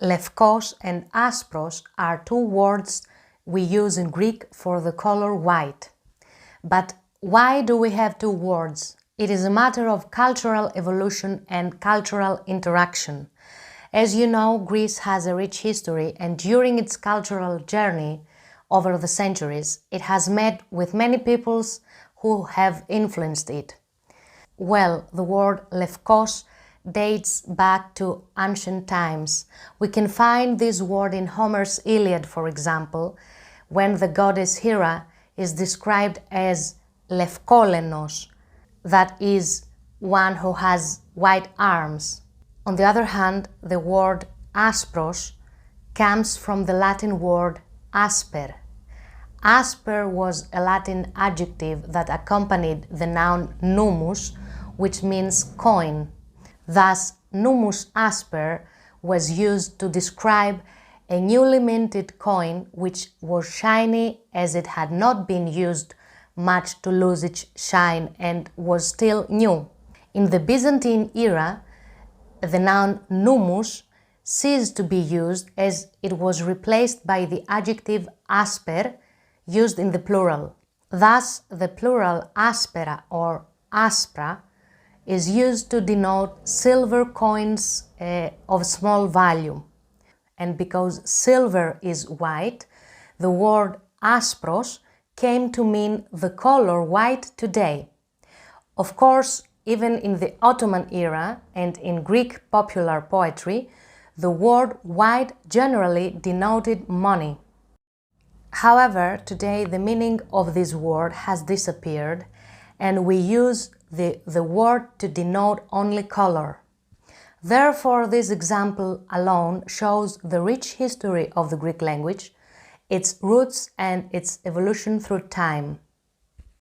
Lefkos and aspros are two words we use in Greek for the color white. But why do we have two words? It is a matter of cultural evolution and cultural interaction. As you know, Greece has a rich history, and during its cultural journey over the centuries, it has met with many peoples who have influenced it. Well, the word Lefkos dates back to ancient times. We can find this word in Homer's Iliad, for example, when the goddess Hera is described as Lefkolenos, that is, one who has white arms. On the other hand, the word aspros comes from the Latin word asper. Asper was a Latin adjective that accompanied the noun numus, which means coin. Thus, numus asper was used to describe a newly minted coin which was shiny as it had not been used much to lose its shine and was still new. In the Byzantine era, the noun numus ceased to be used as it was replaced by the adjective asper, used in the plural. Thus, the plural aspera or aspra is used to denote silver coins of small value. And because silver is white, the word aspros came to mean the color white today. Of course, even in the Ottoman era and in Greek popular poetry, the word white generally denoted money. However, today the meaning of this word has disappeared, and we use the word to denote only color. Therefore, this example alone shows the rich history of the Greek language, its roots and its evolution through time.